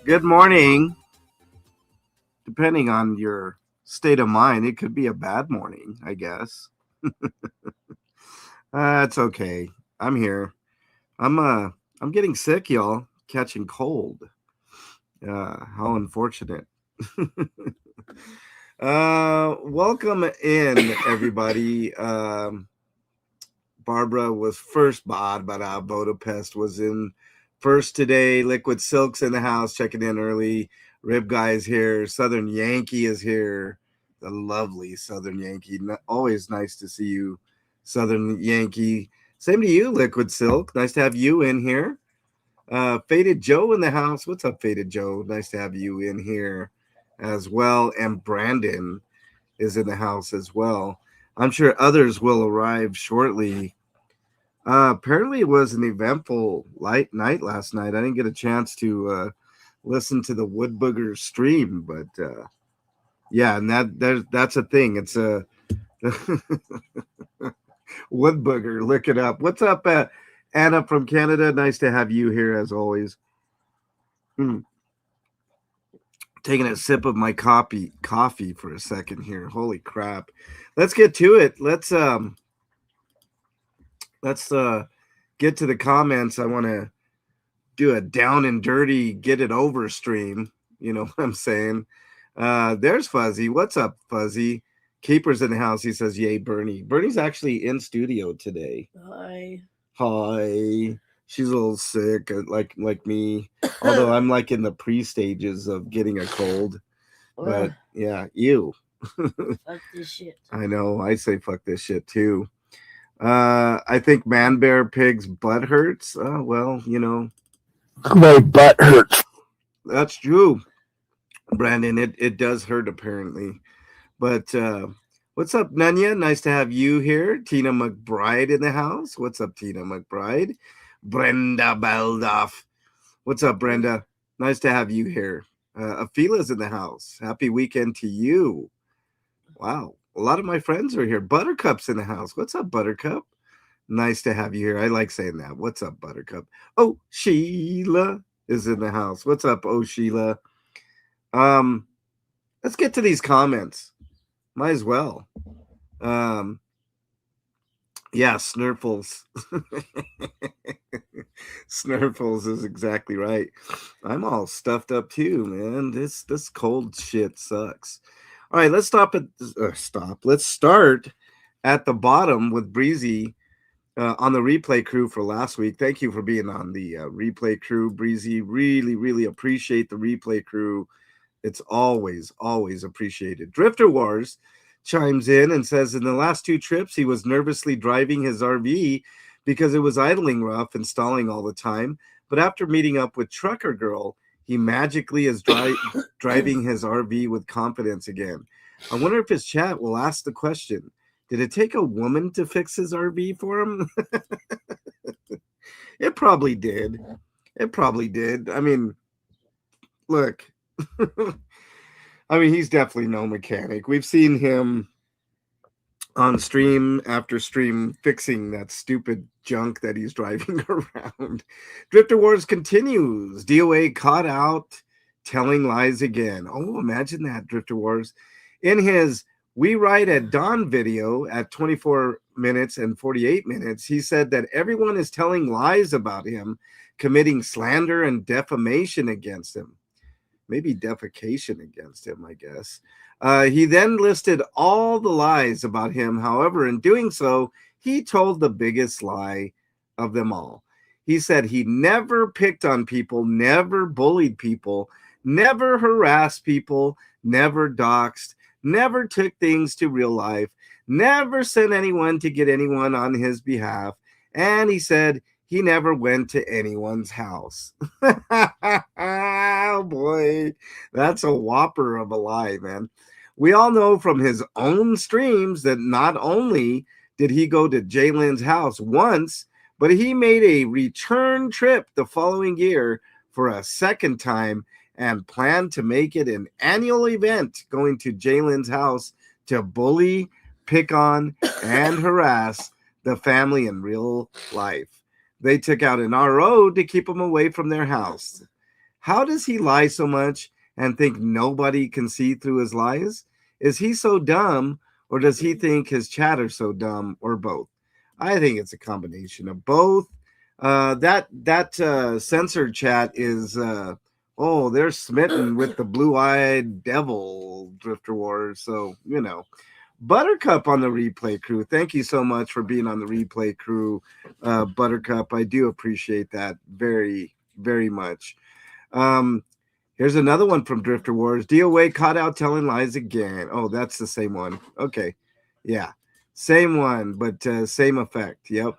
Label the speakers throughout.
Speaker 1: Good morning. Depending on your state of mind, it could be a bad morning, I guess. It's okay. I'm here. I'm getting sick, y'all. Catching cold. How unfortunate. Welcome in, everybody. Barbara was first. Barbara Budapest was in first today. Liquid Silk's in the house, checking in early. Rib Guy is here. Southern Yankee is here. The lovely Southern Yankee. Always nice to see you, Southern Yankee. Same to you, Liquid Silk. Nice to have you in here. Faded Joe in the house. What's up, Faded Joe? Nice to have you in here as well. And Brandon is in the house as well. I'm sure others will arrive shortly. Apparently, it was an eventful light night last night. I didn't get a chance to listen to the Wood Booger stream, but yeah, and that's a thing. It's a Wood Booger. Look it up. What's up, Anna from Canada? Nice to have you here as always. Taking a sip of my coffee for a second here. Holy crap! Let's get to it. Let's get to the comments. I want to do a down and dirty, get it over stream. You know what I'm saying? There's Fuzzy. What's up, Fuzzy? Keeper's in the house. He says, "Yay, Bernie." Bernie's actually in studio today. Hi. She's a little sick, like me. Although I'm like in the pre-stages of getting a cold. But yeah, ew.
Speaker 2: Fuck this shit.
Speaker 1: I know. I say fuck this shit too. I think Man Bear Pig's butt hurts. Well, you know.
Speaker 3: My butt hurts.
Speaker 1: That's true, Brandon. It does hurt apparently. But what's up, Nanya? Nice to have you here. Tina McBride in the house. What's up, Tina McBride? Brenda Baldoff. What's up, Brenda? Nice to have you here. Afila's in the house. Happy weekend to you. Wow. A lot of my friends are here. Buttercup's in the house. What's up, Buttercup? Nice to have you here. I like saying that. What's up, Buttercup? Oh, Sheila is in the house. What's up, oh, Sheila? Let's get to these comments. Might as well. Yeah, Snurfles. Snurfles is exactly right. I'm all stuffed up too, man. This cold shit sucks. All right, let's Let's start at the bottom with Breezy on the replay crew for last week. Thank you for being on the replay crew, Breezy. Really, really appreciate the replay crew. It's always appreciated. Drifter Wars chimes in and says in the last two trips, he was nervously driving his RV because it was idling rough and stalling all the time. But after meeting up with Trucker Girl, he magically is driving his RV with confidence again. I wonder if his chat will ask the question, did it take a woman to fix his RV for him? It probably did. I mean, look. I mean, he's definitely no mechanic. We've seen him on stream after stream fixing that stupid junk that he's driving around. Drifter Wars continues. DOA caught out telling lies again. Oh, imagine that, Drifter Wars. In his We Ride at Dawn video at 24 minutes and 48 minutes, he said that everyone is telling lies about him, committing slander and defamation against him. Maybe defecation against him, I guess. He then listed all the lies about him. However, in doing so, he told the biggest lie of them all. He said he never picked on people, never bullied people, never harassed people, never doxed, never took things to real life, never sent anyone to get anyone on his behalf. And he said he never went to anyone's house. Oh, boy. That's a whopper of a lie, man. We all know from his own streams that not only did he go to Jalen's house once, but he made a return trip the following year for a second time and planned to make it an annual event, going to Jalen's house to bully, pick on, and harass the family in real life. They took out an RO to keep him away from their house. How does he lie so much and think nobody can see through his lies? Is he so dumb, or does he think his chat are so dumb, or both? I think it's a combination of both. That censored chat is oh, they're smitten with the blue-eyed devil, Drifter Wars. So Buttercup on the replay crew. Thank you so much for being on the replay crew, Buttercup. I do appreciate that very, very much. Here's another one from Drifter Wars. DOA caught out telling lies again. Oh, that's the same one. Okay. Yeah. Same one, but same effect. Yep.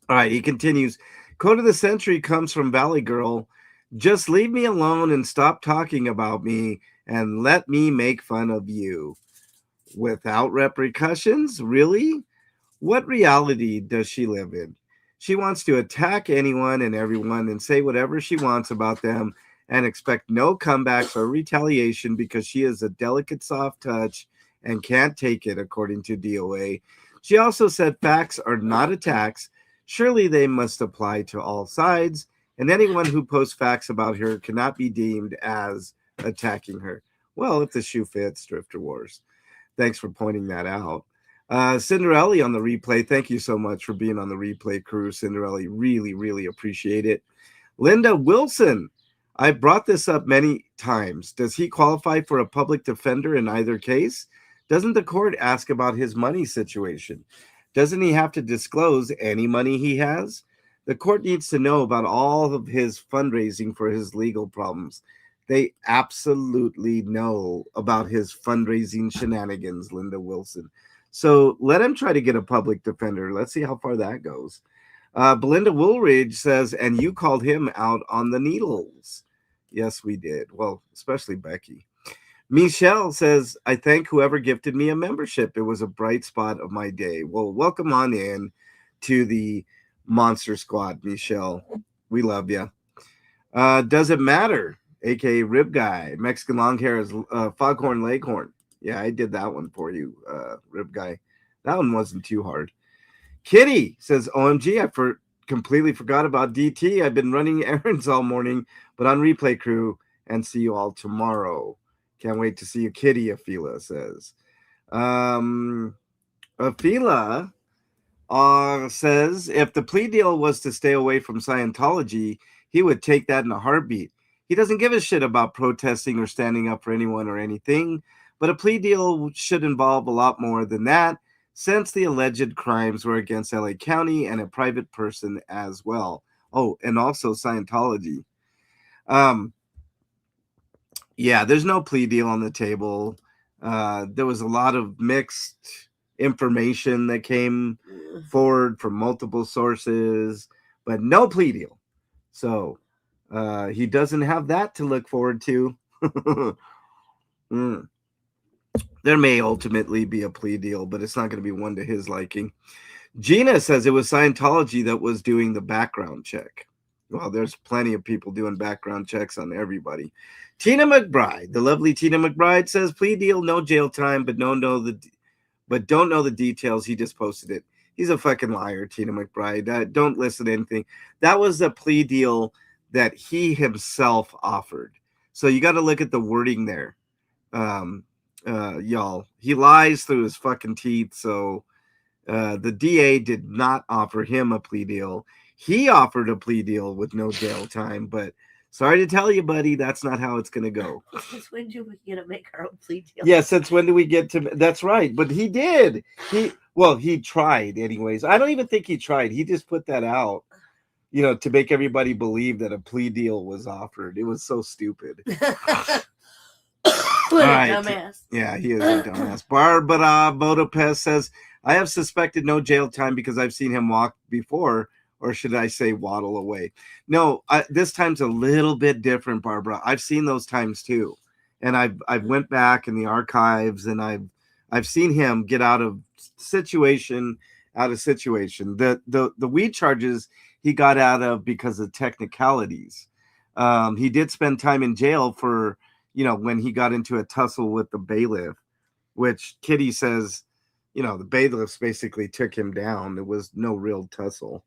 Speaker 1: All right. He continues. Code of the Century comes from Valley Girl. Just leave me alone and stop talking about me and let me make fun of you. Without repercussions? Really? What reality does she live in? She wants to attack anyone and everyone and say whatever she wants about them and expect no comebacks or retaliation because she is a delicate soft touch and can't take it, according to DOA. She also said facts are not attacks. Surely they must apply to all sides, and anyone who posts facts about her cannot be deemed as attacking her. Well, if the shoe fits, Drifter Wars. Thanks for pointing that out. Cinderella on the replay. Thank you so much for being on the replay crew, Cinderella. Really, really appreciate it. Linda Wilson. I brought this up many times. Does he qualify for a public defender in either case? Doesn't the court ask about his money situation? Doesn't he have to disclose any money he has? The court needs to know about all of his fundraising for his legal problems. They absolutely know about his fundraising shenanigans, Linda Wilson. So let him try to get a public defender. Let's see how far that goes. Belinda Woolridge says, and you called him out on the needles. Yes, we did. Well, especially Becky. Michelle says, I thank whoever gifted me a membership. It was a bright spot of my day. Well, welcome on in to the Monster Squad, Michelle. We love you. Does it matter? AKA Rib Guy. Mexican long hair is Foghorn Leghorn. Yeah, I did that one for you, Rib Guy. That one wasn't too hard. Kitty says, OMG, I completely forgot about DT. I've been running errands all morning, but on replay crew, and see you all tomorrow. Can't wait to see you, Kitty, Afila says. Afila says, if the plea deal was to stay away from Scientology, he would take that in a heartbeat. He doesn't give a shit about protesting or standing up for anyone or anything, but a plea deal should involve a lot more than that, since the alleged crimes were against LA County and a private person as well. Oh, and also Scientology. Yeah, there's no plea deal on the table. There was a lot of mixed information that came forward from multiple sources, but no plea deal. So he doesn't have that to look forward to. There may ultimately be a plea deal, but it's not going to be one to his liking. Gina says it was Scientology that was doing the background check. Well, there's plenty of people doing background checks on everybody. Tina McBride, the lovely Tina McBride, says plea deal, no jail time, but don't know the details. He just posted it. He's a fucking liar, Tina McBride. Don't listen to anything. That was a plea deal that he himself offered. So you got to look at the wording there, y'all. He lies through his fucking teeth. So the DA did not offer him a plea deal. He offered a plea deal with no jail time, but sorry to tell you, buddy, that's not how it's going to go.
Speaker 2: Since when do we get to make our own plea deal?
Speaker 1: Yeah, since when do we get to? That's right, but he did. He tried anyways. I don't even think he tried. He just put that out, to make everybody believe that a plea deal was offered. It was so stupid.
Speaker 2: What a dumbass.
Speaker 1: Yeah, he is a dumbass. Barbara Bodopez says, I have suspected no jail time because I've seen him walk before, or should I say waddle away? No, this time's a little bit different, Barbara. I've seen those times too. And I've went back in the archives and I've seen him get out of situation. The weed charges he got out of because of technicalities. He did spend time in jail for, when he got into a tussle with the bailiff, which Kitty says, the bailiffs basically took him down. There was no real tussle.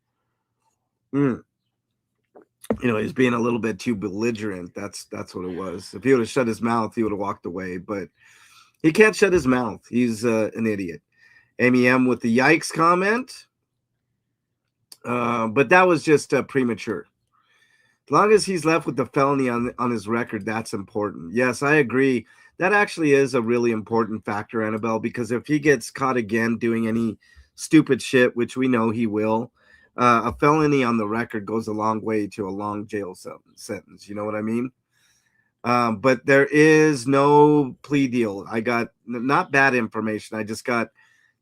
Speaker 1: he's being a little bit too belligerent. That's what it was. If he would have shut his mouth, he would have walked away. But he can't shut his mouth. He's an idiot. Amy M with the yikes comment. But that was just premature. As long as he's left with the felony on his record, that's important. Yes, I agree. That actually is a really important factor, Annabelle, because if he gets caught again doing any stupid shit, which we know he will, a felony on the record goes a long way to a long jail sentence. You know what I mean? But there is no plea deal. I got not bad information. I just got,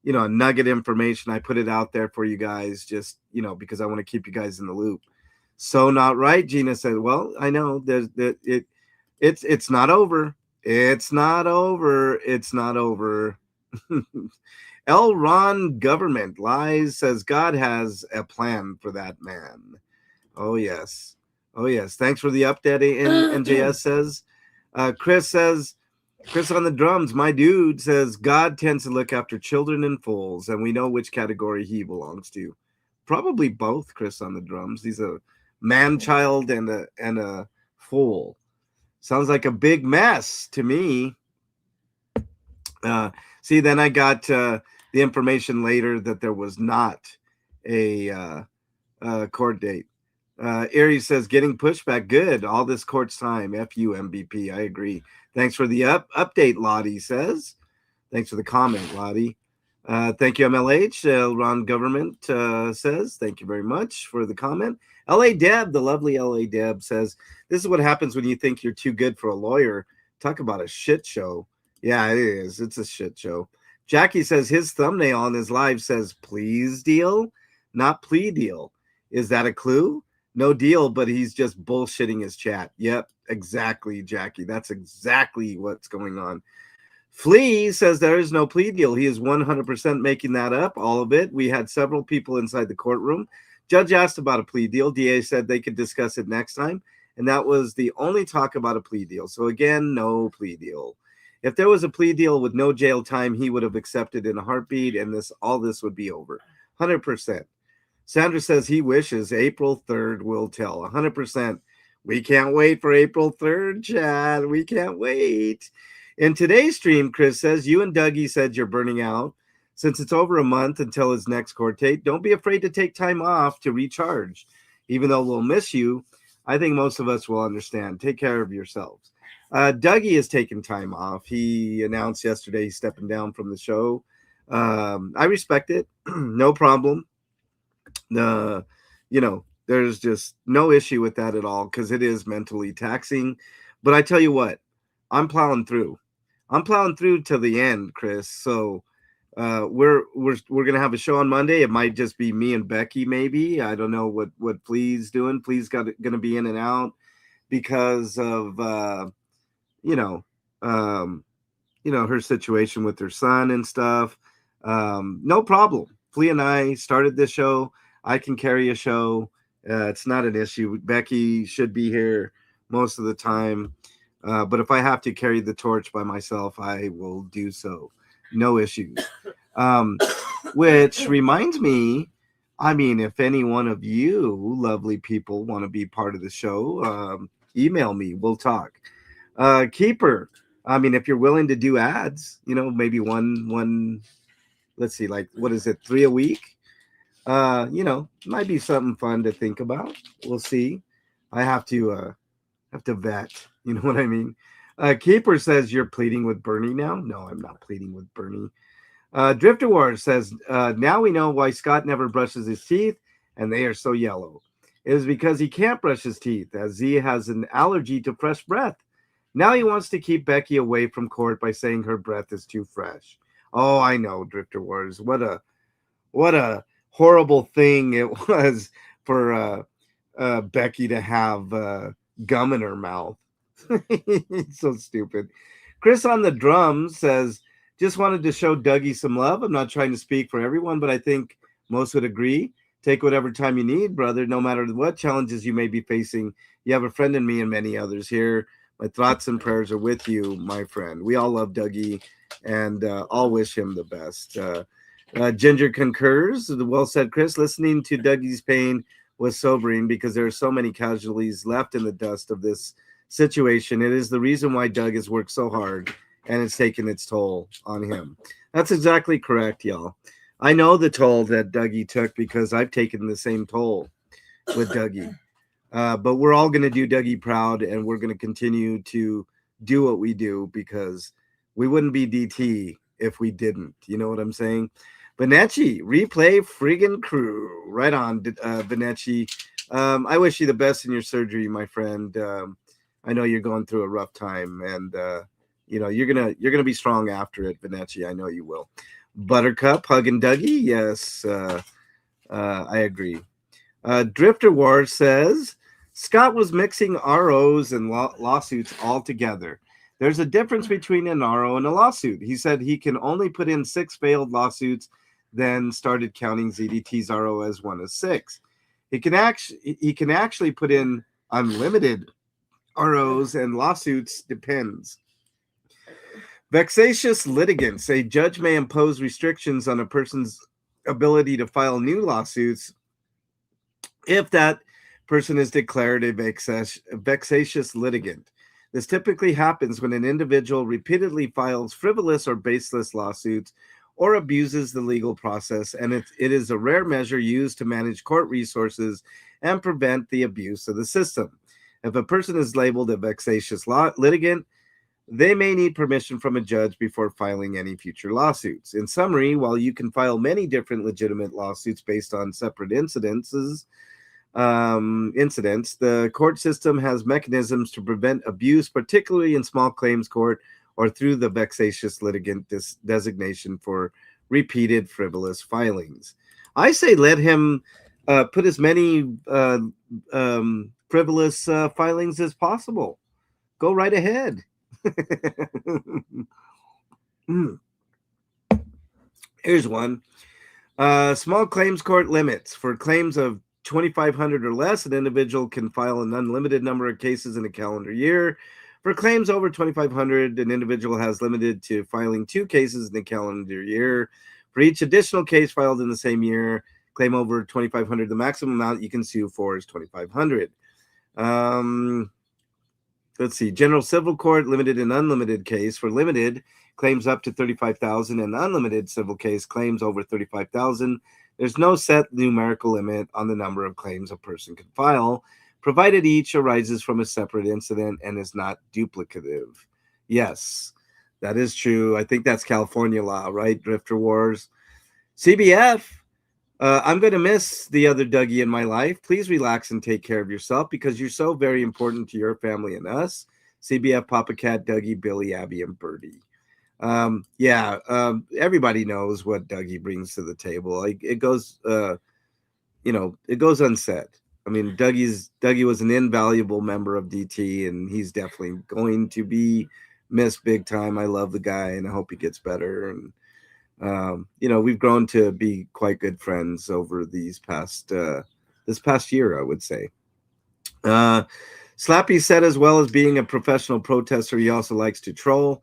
Speaker 1: a nugget information. I put it out there for you guys just, because I want to keep you guys in the loop. So not right. Gina said, well, I know it's not over. It's not over. It's not over. L. Ron Government lies, says God has a plan for that man. Oh, yes. Oh, yes. Thanks for the update. NJS says. Chris on the drums, my dude, says God tends to look after children and fools, and we know which category he belongs to. Probably both, Chris on the drums. He's a man-child and a fool. Sounds like a big mess to me. See, then I got the information later that there was not a court date. Erie says, getting pushback. Good. All this court's time. F-U, MVP. I agree. Thanks for the update, Lottie says. Thanks for the comment, Lottie. Thank you, MLH. Ron Government says, thank you very much for the comment. L.A. Deb, the lovely L.A. Deb says, this is what happens when you think you're too good for a lawyer. Talk about a shit show. Yeah, it is. It's a shit show. Jackie says his thumbnail on his live says, please deal, not plea deal. Is that a clue? No deal, but he's just bullshitting his chat. Yep, exactly, Jackie. That's exactly what's going on. Flea says there is no plea deal. He is 100% making that up, all of it. We had several people inside the courtroom. Judge asked about a plea deal. DA said they could discuss it next time, and that was the only talk about a plea deal. So again, no plea deal. If there was a plea deal with no jail time, he would have accepted in a heartbeat, and all this would be over. 100%. Sandra says he wishes April 3rd will tell. 100%. We can't wait for April 3rd, Chad. We can't wait. In today's stream, Chris says, you and Dougie said you're burning out. Since it's over a month until his next court date, don't be afraid to take time off to recharge. Even though we'll miss you, I think most of us will understand. Take care of yourselves. Dougie is taking time off. He announced yesterday he's stepping down from the show. I respect it. No problem. There's just no issue with that at all because it is mentally taxing. But I tell you what, I'm plowing through. I'm plowing through to the end, Chris. So we're gonna have a show on Monday. It might just be me and Becky, maybe. I don't know what Plea's doing. Plea's gonna be in and out because of her situation with her son and stuff. No problem. Plea and I started this show. I can carry a show. It's not an issue. Becky should be here most of the time. But if I have to carry the torch by myself, I will do so. No issues. Which reminds me, if any one of you lovely people want to be part of the show, email me. We'll talk. Keeper, if you're willing to do ads, maybe one, let's see, like, what is it, 3 a week? Might be something fun to think about. We'll see. I have to vet. You know what I mean? Keeper says you're pleading with Bernie now. No, I'm not pleading with Bernie. Drifter Wars says, now we know why Scott never brushes his teeth and they are so yellow. It is because he can't brush his teeth as he has an allergy to fresh breath. Now he wants to keep Becky away from court by saying her breath is too fresh. Oh, I know, Drifter Wars. What a horrible thing it was for Becky to have gum in her mouth. So stupid. Chris on the drums says, just wanted to show Dougie some love. I'm not trying to speak for everyone, but I think most would agree. Take whatever time you need, brother, no matter what challenges you may be facing. You have a friend in me and many others here. My thoughts and prayers are with you, my friend. We all love Dougie, and I'll wish him the best. Ginger concurs. Well said, Chris. Listening to Dougie's pain was sobering because there are so many casualties left in the dust of this situation. It is the reason why Doug has worked so hard and it's taken its toll on him. That's exactly correct, y'all. I know the toll that Dougie took because I've taken the same toll with Dougie. But we're all going to do Dougie proud, and we're going to continue to do what we do because we wouldn't be DT if we didn't. You know what I'm saying? Benetti, replay friggin' crew. Right on, Benetti. I wish you the best in your surgery, my friend. I know you're going through a rough time, and you're gonna be strong after it, Benetti. I know you will. Buttercup, hugging Dougie. Yes, I agree. Drifter War says Scott was mixing ROs and lawsuits all together. There's a difference between an RO and a lawsuit. He said he can only put in 6 failed lawsuits, then started counting ZDT's RO as one of 6. He can actually put in unlimited ROs and lawsuits, depends. Vexatious litigants. A judge may impose restrictions on a person's ability to file new lawsuits if that person is declared a vexatious litigant. This typically happens when an individual repeatedly files frivolous or baseless lawsuits or abuses the legal process, and it is a rare measure used to manage court resources and prevent the abuse of the system. If a person is labeled a vexatious litigant, they may need permission from a judge before filing any future lawsuits. In summary, while you can file many different legitimate lawsuits based on separate incidents, the court system has mechanisms to prevent abuse, particularly in small claims court or through the vexatious litigant designation for repeated frivolous filings. I say let him put as many frivolous filings as possible. Go right ahead. Here's one. Small claims court limits. For claims of 2,500 or less, an individual can file an unlimited number of cases in a calendar year. For claims over 2,500, an individual has limited to filing 2 cases in a calendar year. For each additional case filed in the same year, claim over 2,500, the maximum amount you can sue for is 2,500. Let's see. General civil court, limited and unlimited case. For limited, claims up to 35,000, and unlimited civil case claims over 35,000. There's no set numerical limit on the number of claims a person can file, provided each arises from a separate incident and is not duplicative. Yes, that is true. I think that's California law, right? Drifter Wars. CBF, I'm going to miss the other Dougie in my life. Please relax and take care of yourself because you're so very important to your family and us. CBF, Papa Cat, Dougie, Billy, Abby, and Birdie. Everybody knows what Dougie brings to the table. Like it goes unsaid. I mean, Dougie was an invaluable member of DT, and he's definitely going to be missed big time. I love the guy, and I hope he gets better. And we've grown to be quite good friends over this past year, I would say. Slappy said, as well as being a professional protester, he also likes to troll.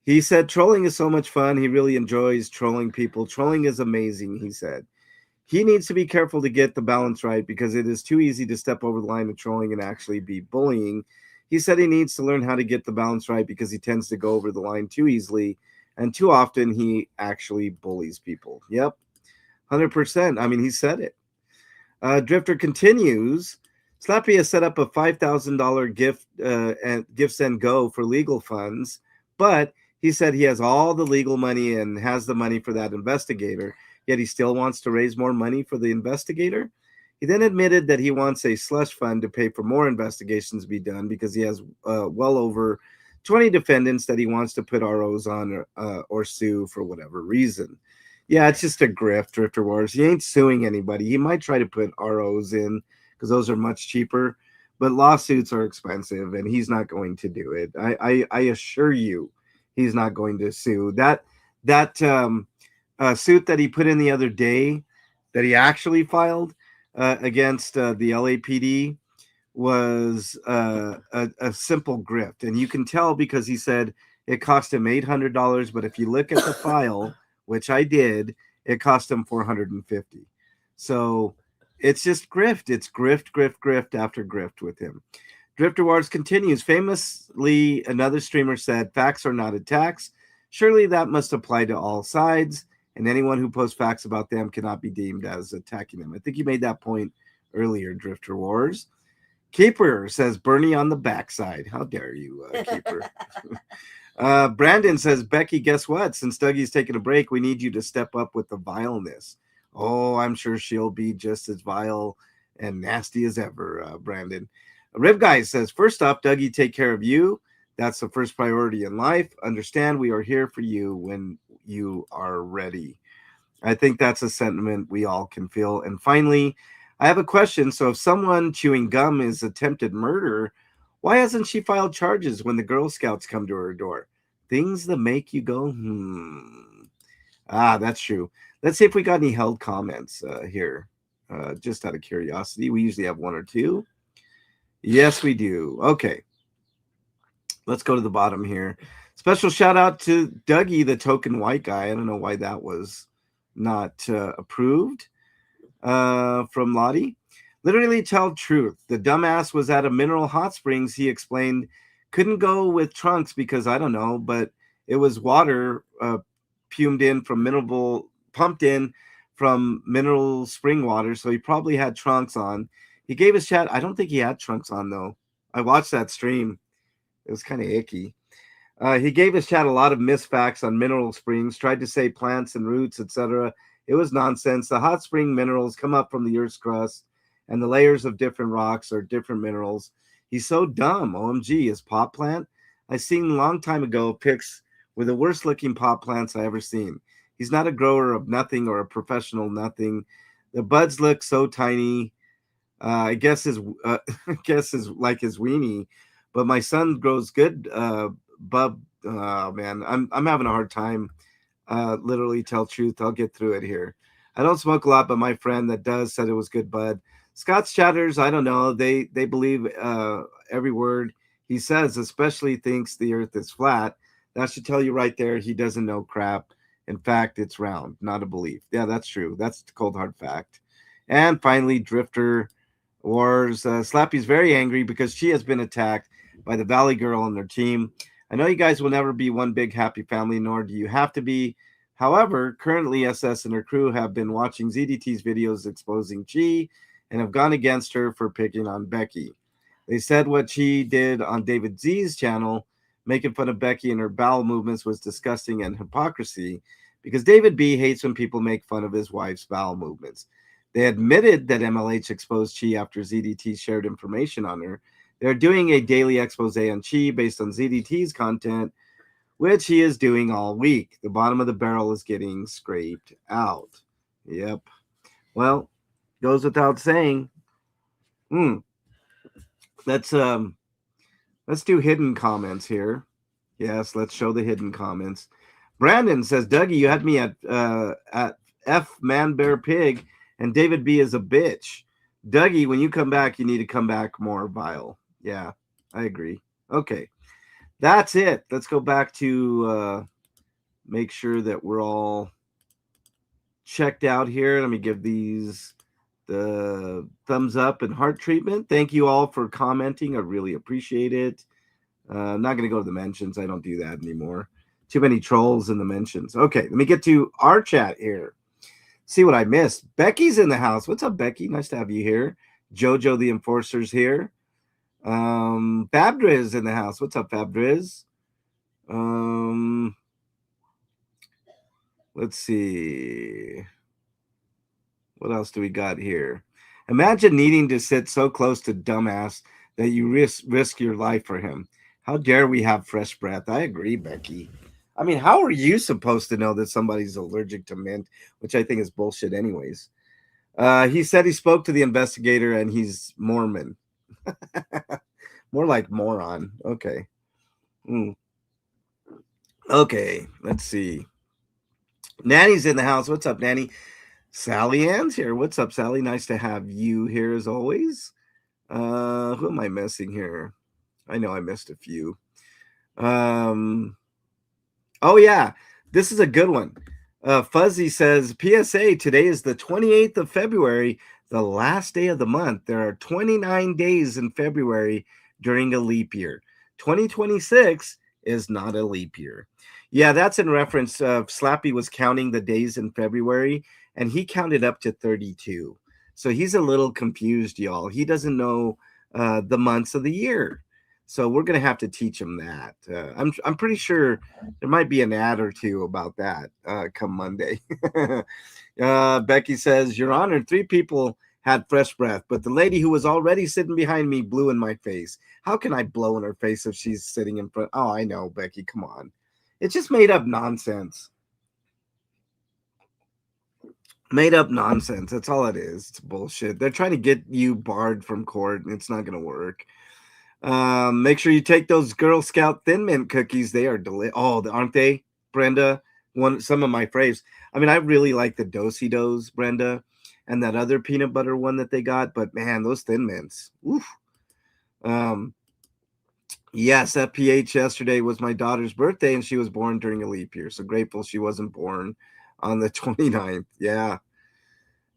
Speaker 1: He said, trolling is so much fun. He really enjoys trolling people. Trolling is amazing, he said. He needs to be careful to get the balance right because it is too easy to step over the line of trolling and actually be bullying. He said he needs to learn how to get the balance right because he tends to go over the line too easily, and too often he actually bullies people. Yep, 100%. I mean, he said it. Drifter continues. Slappy has set up a $5,000 gift and Gift Send Go for legal funds, but he said he has all the legal money and has the money for that investigator, yet he still wants to raise more money for the investigator. He then admitted that he wants a slush fund to pay for more investigations to be done because he has well over 20 defendants that he wants to put ROs on or sue for whatever reason. Yeah, it's just a grift, Drifter Wars. He ain't suing anybody. He might try to put ROs in because those are much cheaper, but lawsuits are expensive, and he's not going to do it. I assure you, he's not going to sue. That suit that he put in the other day that he actually filed against the LAPD was a simple grift. And you can tell because he said it cost him $800, but if you look at the file, which I did, it cost him $450. So It's just grift. It's grift after grift with him. Drifter Wars continues. Famously, another streamer said, facts are not attacks. Surely that must apply to all sides, and anyone who posts facts about them cannot be deemed as attacking them. I think you made that point earlier, Drifter Wars. Keeper says, Bernie on the backside. How dare you, Keeper? Brandon says, Becky, guess what? Since Dougie's taking a break, we need you to step up with the vileness. Oh, I'm sure she'll be just as vile and nasty as ever, Brandon. Rib Guy says, first off, Dougie, take care of you. That's the first priority in life. Understand we are here for you when you are ready. I think that's a sentiment we all can feel. And finally, I have a question. So if someone chewing gum is attempted murder, why hasn't she filed charges when the Girl Scouts come to her door? Things that make you go, that's true. Let's see if we got any held comments here. Just out of curiosity. We usually have one or two. Yes, we do. Okay. Let's go to the bottom here. Special shout out to Dougie, the token white guy. I don't know why that was not approved. From Lottie. Literally tell truth. The dumbass was at a mineral hot springs. He explained couldn't go with trunks because I don't know, but it was water pumped in from mineral spring water. So he probably had trunks on. He gave his chat. I don't think he had trunks on though. I watched that stream. It was kind of icky. He gave his chat a lot of misfacts on mineral springs, tried to say plants and roots, etc. It was nonsense. The hot spring minerals come up from the Earth's crust, and the layers of different rocks are different minerals. He's so dumb. OMG, his pot plant? I seen a long time ago pics with the worst looking pot plants I ever seen. He's not a grower of nothing or a professional nothing. The buds look so tiny. I guess is like his weenie, but my son grows good bub. Man, I'm having a hard time. Literally tell truth. I'll get through it here. I don't smoke a lot, but my friend that does said it was good bud. Scott's chatters, I don't know. They believe every word he says, especially thinks the earth is flat. That should tell you right there he doesn't know crap. In fact, it's round, not a belief. Yeah, that's true. That's the cold hard fact. And finally, Drifter Wars. Slappy's very angry because she has been attacked by the Valley Girl and their team. I know you guys will never be one big happy family, nor do you have to be. However, currently SS and her crew have been watching ZDT's videos exposing Chi and have gone against her for picking on Becky. They said what she did on David Z's channel, making fun of Becky and her bowel movements, was disgusting and hypocrisy because David B hates when people make fun of his wife's bowel movements. They admitted that MLH exposed Chi after ZDT shared information on her. They're doing a daily expose on Chi based on ZDT's content, which he is doing all week. The bottom of the barrel is getting scraped out. Yep. Well, goes without saying. Let's do hidden comments here. Yes, let's show the hidden comments. Brandon says, Dougie, you had me at F Man Bear Pig, and David B is a bitch. Dougie, when you come back, you need to come back more vile. Yeah, I agree. Okay, that's it. Let's go back to make sure that we're all checked out here. Let me give these the thumbs up and heart treatment. Thank you all for commenting. I really appreciate it. I'm not going to go to the mentions. I don't do that anymore. Too many trolls in the mentions. Okay, let me get to our chat here. See what I missed. Becky's in the house. What's up, Becky? Nice to have you here. Jojo the Enforcer's here. Fabdriz in the house. What's up, Fabdriz? Let's see. What else do we got here? Imagine needing to sit so close to dumbass that you risk your life for him. How dare we have fresh breath? I agree, Becky. I mean, how are you supposed to know that somebody's allergic to mint, which I think is bullshit anyways? He said he spoke to the investigator and he's Mormon. More like moron. Okay. Okay, let's see. Nanny's in the house. What's up, Nanny? Sally Ann's here. What's up, Sally? Nice to have you here as always. Who am I missing here? I know I missed a few. Oh, yeah. This is a good one. Fuzzy says, PSA, today is the 28th of February. the last day of the month. There are 29 days in February during a leap year. 2026 is not a leap year. Yeah, that's in reference of Slappy was counting the days in February, and he counted up to 32. So he's a little confused, y'all. He doesn't know the months of the year. So we're gonna have to teach him that. I'm pretty sure there might be an ad or two about that come Monday. Becky says, "Your Honor, 3 people had fresh breath, but the lady who was already sitting behind me blew in my face. How can I blow in her face if she's sitting in front?" Oh, I know, Becky. Come on, it's just made up nonsense. Made up nonsense. That's all it is. It's bullshit. They're trying to get you barred from court, and it's not gonna work. Make sure you take those Girl Scout Thin Mint cookies. They are delicious. Oh, aren't they, Brenda? Some of my faves. I mean, I really like the Do-si-dos, Brenda, and that other peanut butter one that they got. But man, those Thin Mints. Oof. Yes, that PH yesterday was my daughter's birthday, and she was born during a leap year. So grateful she wasn't born on the 29th. Yeah.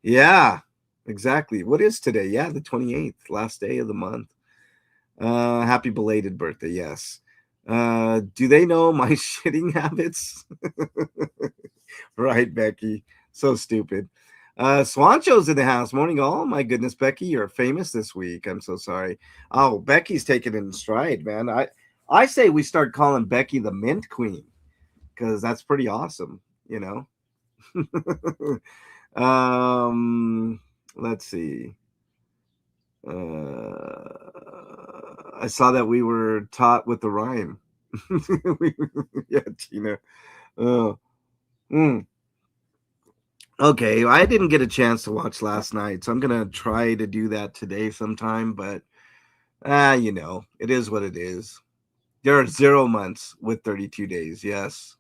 Speaker 1: Yeah, exactly. What is today? Yeah, the 28th, last day of the month. Happy belated birthday, yes. Do they know my shitting habits? Right, Becky. So stupid. Swancho's in the house. Morning, all. My goodness, Becky, you're famous this week. I'm so sorry. Oh, Becky's taking it in stride, man. I say we start calling Becky the Mint Queen because that's pretty awesome, you know. Let's see. I saw that we were taught with the rhyme. Yeah, Tina. Oh. Okay, I didn't get a chance to watch last night, so I'm gonna try to do that today sometime. But you know, it is what it is. There are 0 months with 32 days. Yes.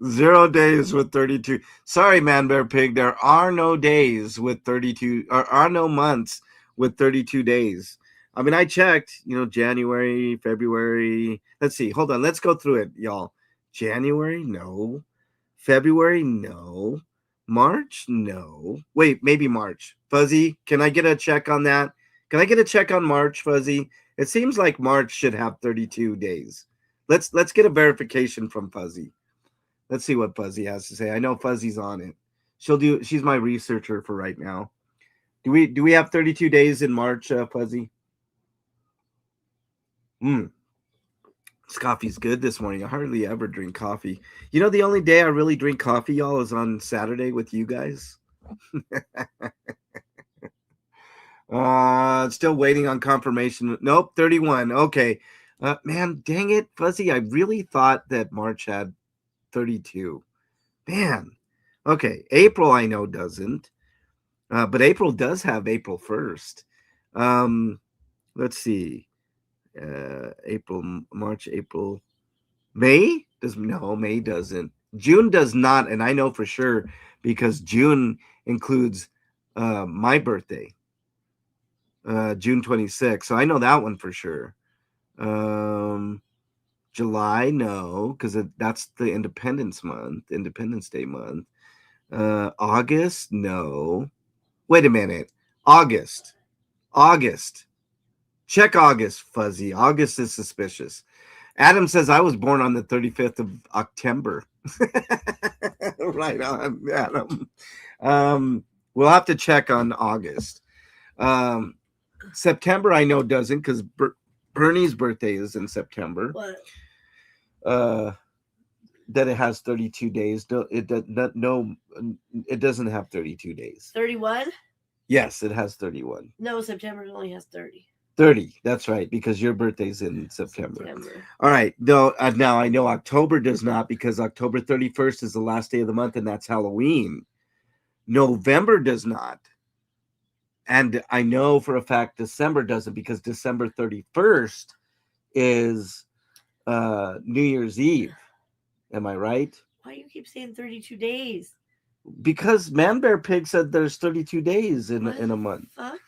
Speaker 1: 0 days with 32. Sorry, Man Bear Pig. There are no days with 32, or are no months with 32 days. I mean, I checked, you know, January, February. Let's see. Hold on. Let's go through it, y'all. January? No. February? No. March? No. Wait, maybe March. Fuzzy, can I get a check on that? Can I get a check on March, Fuzzy? It seems like March should have 32 days. Let's get a verification from Fuzzy. Let's see what Fuzzy has to say. I know Fuzzy's on it. She's my researcher for right now. Do we have 32 days in March, Fuzzy? This coffee's good this morning. I hardly ever drink coffee. You know, the only day I really drink coffee, y'all, is on Saturday with you guys. Still waiting on confirmation. Nope, 31. Okay. Man, dang it, Fuzzy. I really thought that March had 32. Man. Okay. April, I know, doesn't. But April does have April 1st. Let's see. April, March, April. May? No, May doesn't. June does not, and I know for sure because June includes my birthday. June 26th. So I know that one for sure. July, no, because that's the Independence Day month. August, no. Wait a minute. August. Check August, Fuzzy. August is suspicious. Adam says I was born on the 35th of October. Right on, Adam. We'll have to check on August. September, I know doesn't because Bernie's birthday is in September.
Speaker 2: What?
Speaker 1: That it has 32 days. It doesn't have 32 days.
Speaker 2: 31?
Speaker 1: Yes, it has 31.
Speaker 2: No, September only has 30.
Speaker 1: 30. That's right, because your birthday's in September. All right. No, now I know October does not because October 31st is the last day of the month, and that's Halloween. November does not. And I know for a fact December doesn't because December 31st is New Year's Eve. Am I right?
Speaker 2: Why do you keep saying 32 days?
Speaker 1: Because Man Bear Pig said there's 32 days in a month.
Speaker 2: Fuck?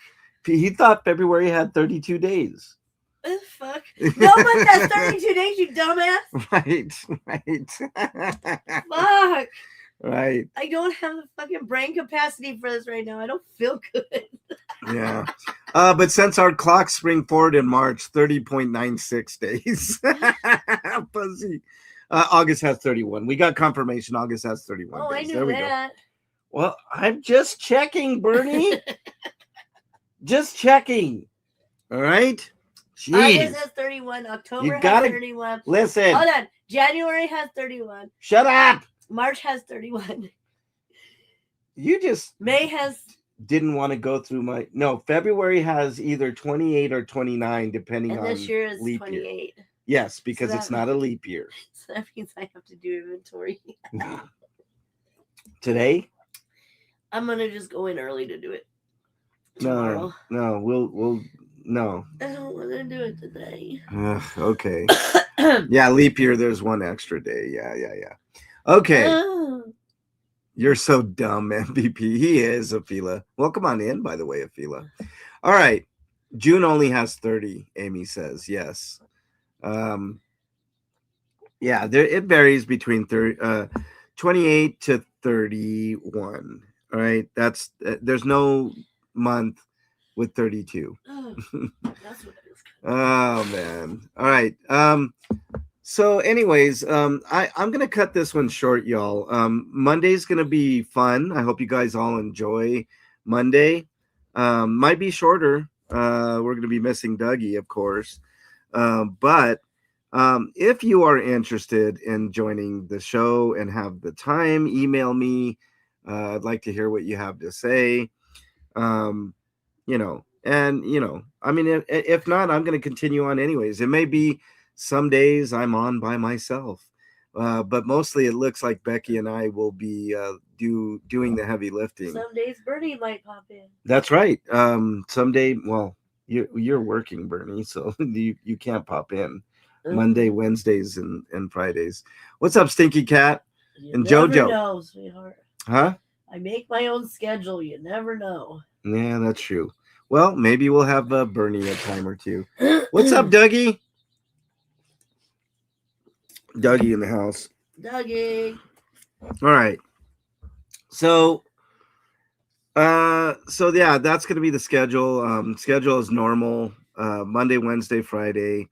Speaker 1: He thought February had 32 days.
Speaker 2: What the fuck? No month has 32 days, you dumbass.
Speaker 1: Right.
Speaker 2: Fuck.
Speaker 1: Right.
Speaker 2: I don't have the fucking brain capacity for this right now. I don't feel good.
Speaker 1: Yeah. But since our clocks spring forward in March, 30.96 days. Pussy. August has 31. We got confirmation August has 31
Speaker 2: Oh,
Speaker 1: days.
Speaker 2: I knew
Speaker 1: There we go.
Speaker 2: that.
Speaker 1: Well, I'm just checking, Bernie. Just checking. All right. Jeez.
Speaker 2: August has 31. October
Speaker 1: You
Speaker 2: has
Speaker 1: gotta
Speaker 2: 31.
Speaker 1: listen.
Speaker 2: Hold on. January has 31.
Speaker 1: Shut up.
Speaker 2: March has 31.
Speaker 1: You just
Speaker 2: May has.
Speaker 1: didn't want to go through my. No, February has either 28 or 29, depending
Speaker 2: And
Speaker 1: on
Speaker 2: this year is
Speaker 1: leap year.
Speaker 2: 28.
Speaker 1: Yes, because
Speaker 2: So
Speaker 1: it's
Speaker 2: that
Speaker 1: not a
Speaker 2: means-
Speaker 1: leap year.
Speaker 2: So that means I have to do inventory.
Speaker 1: Today?
Speaker 2: I'm going to just go in early to do it.
Speaker 1: No,
Speaker 2: Tomorrow.
Speaker 1: no, we'll no.
Speaker 2: I don't want to do it today.
Speaker 1: Okay. Yeah, leap year, there's one extra day. Yeah. Okay.
Speaker 2: Oh.
Speaker 1: You're so dumb, MVP. He is, Afila. Welcome on in, by the way, Afila. All right. June only has 30, Amy says. Yes. Yeah, it varies between 28 to 31. All right. That's there's no month with 32.
Speaker 2: Oh, that's what it is.
Speaker 1: Oh man. All right. So anyways, I'm gonna cut this one short, y'all. Monday's gonna be fun. I hope you guys all enjoy Monday. Might be shorter. We're gonna be missing Dougie, of course. But if you are interested in joining the show and have the time, email me. I'd like to hear what you have to say. I mean, if not, I'm going to continue on anyways. It may be some days I'm on by myself, but mostly it looks like Becky and I will be doing the heavy lifting.
Speaker 2: Some days Bernie might pop in.
Speaker 1: That's right. Someday, well, you're working, Bernie, so you can't pop in. Monday, Wednesdays, and Fridays. What's up, Stinky Cat?
Speaker 2: You
Speaker 1: And
Speaker 2: never
Speaker 1: JoJo.
Speaker 2: know, sweetheart.
Speaker 1: Huh?
Speaker 2: I make my own schedule. You never know.
Speaker 1: Yeah, that's true. Well, maybe we'll have Bernie a time or two. What's up, Dougie? Dougie in the house.
Speaker 2: Dougie.
Speaker 1: All right. So yeah, that's gonna be the schedule. Schedule is normal. Monday, Wednesday, Friday,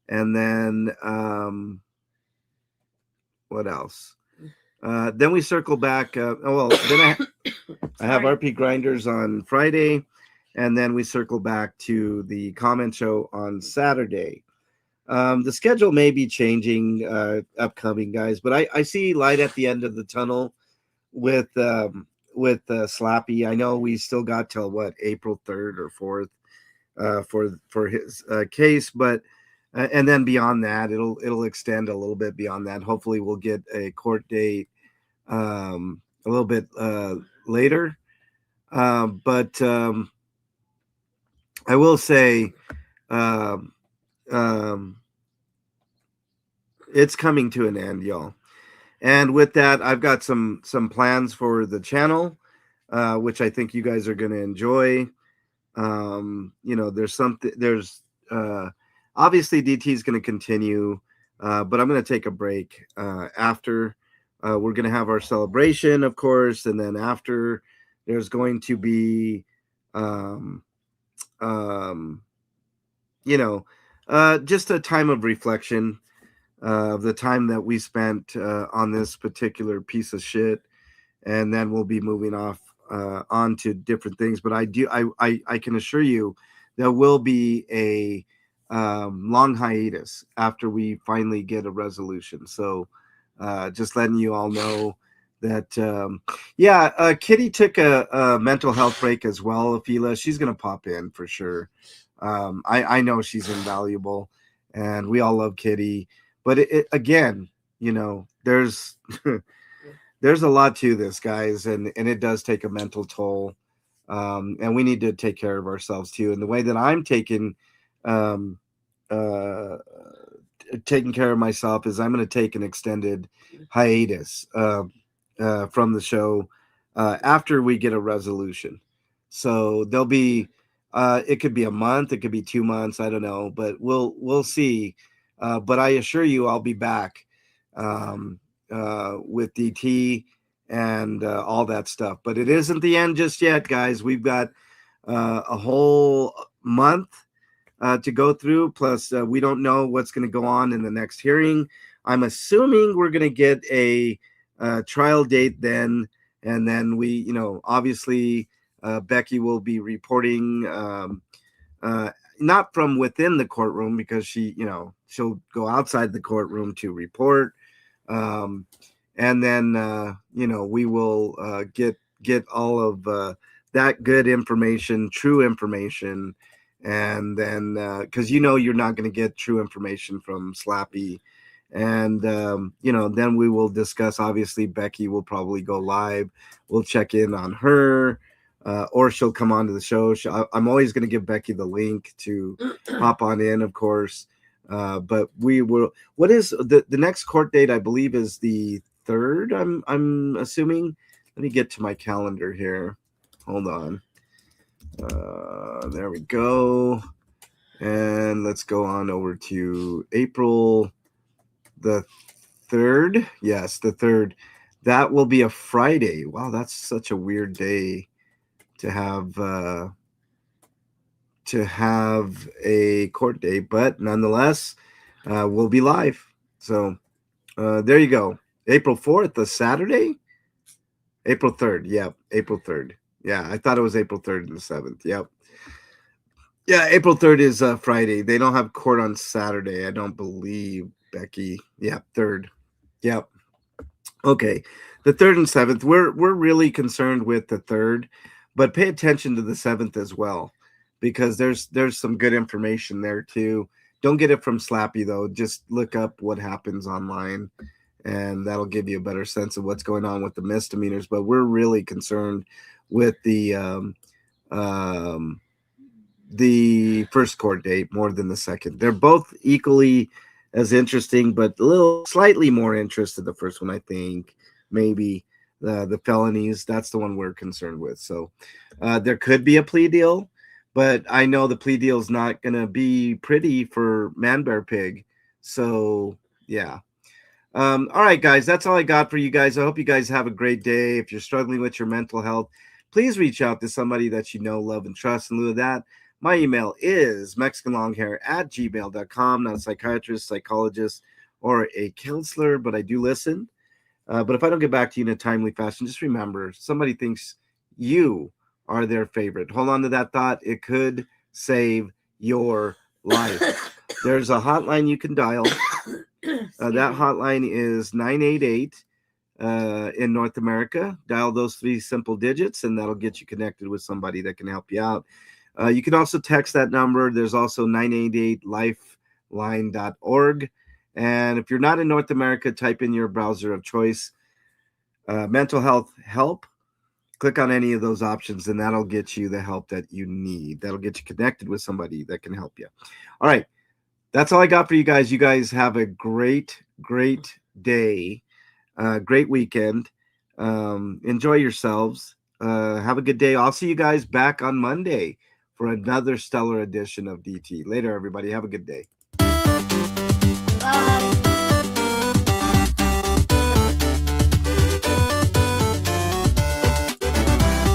Speaker 1: and then what else? Then we circle back. Then I have RP Grinders on Friday, and then we circle back to the comment show on Saturday. The schedule may be changing upcoming, guys, but I see light at the end of the tunnel with Slappy. I know we still got till what, April 3rd or 4th for his case, but and then beyond that, it'll extend a little bit beyond that. Hopefully, we'll get a court date a little bit later. But I will say it's coming to an end, y'all. And with that, I've got some plans for the channel, which I think you guys are going to enjoy. There's obviously DT is going to continue, but I'm going to take a break after. We're going to have our celebration, of course, and then after there's going to be just a time of reflection of the time that we spent on this particular piece of shit, and then we'll be moving off on to different things. But I can assure you there will be a long hiatus after we finally get a resolution. So just letting you all know that Kitty took a mental health break as well. Afila, she's gonna pop in for sure. I know she's invaluable, and we all love Kitty. But again, there's there's a lot to this, guys, and it does take a mental toll, and we need to take care of ourselves too. And the way that I'm taking care of myself is I'm going to take an extended hiatus from the show after we get a resolution. So there'll be it could be a month, it could be 2 months, I don't know, but we'll see. But I assure you, I'll be back with DT and all that stuff. But it isn't the end just yet, guys. We've got a whole month to go through. Plus, we don't know what's going to go on in the next hearing. I'm assuming we're going to get a trial date then, and then we, obviously Becky will be reporting, not from within the courtroom because she'll go outside the courtroom to report, and then we will get all of that good information, true information. And then, because you're not going to get true information from Slappy. And, then we will discuss. Obviously, Becky will probably go live. We'll check in on her, or she'll come onto the show. I'm always going to give Becky the link to hop on in, of course. But we will. What is the next court date? I believe is the 3rd. I'm assuming. Let me get to my calendar here. Hold on. There we go. And let's go on over to April the 3rd. Yes, the 3rd. That will be a Friday. Wow, that's such a weird day to have a court date, but nonetheless, we'll be live. So there you go. April 4th, the Saturday. April 3rd. Yep, April 3rd. Yeah, I thought it was April 3rd and the 7th. Yep. Yeah, April 3rd is Friday. They don't have court on Saturday, I don't believe, Becky. Yeah, 3rd. Yep. Okay. The 3rd and 7th. We're really concerned with the 3rd, but pay attention to the 7th as well, because there's some good information there too. Don't get it from Slappy though. Just look up what happens online, and that'll give you a better sense of what's going on with the misdemeanors. But we're really concerned with the first court date more than the second. They're both equally as interesting, but a little slightly more interested. The first one, I think, maybe the felonies. That's the one we're concerned with. So there could be a plea deal, but I know the plea deal is not going to be pretty for Man Bear Pig. So yeah. All right, guys, that's all I got for you guys. I hope you guys have a great day. If you're struggling with your mental health, please reach out to somebody that you know, love, and trust. In lieu of that, my email is mexicanlonghair@gmail.com. Not a psychiatrist, psychologist, or a counselor, but I do listen. But if I don't get back to you in a timely fashion, just remember, somebody thinks you are their favorite. Hold on to that thought. It could save your life. There's a hotline you can dial. That hotline is 988 in North America. Dial those 3 simple digits, and that'll get you connected with somebody that can help you out. You can also text that number. There's also 988lifeline.org. And if you're not in North America, type in your browser of choice, mental health help. Click on any of those options, and that'll get you the help that you need. That'll get you connected with somebody that can help you. All right. That's all I got for you guys. You guys have a great, great day. Great weekend. Enjoy yourselves. Have a good day. I'll see you guys back on Monday for another stellar edition of DT. Later, everybody. Have a good day.
Speaker 2: Bye.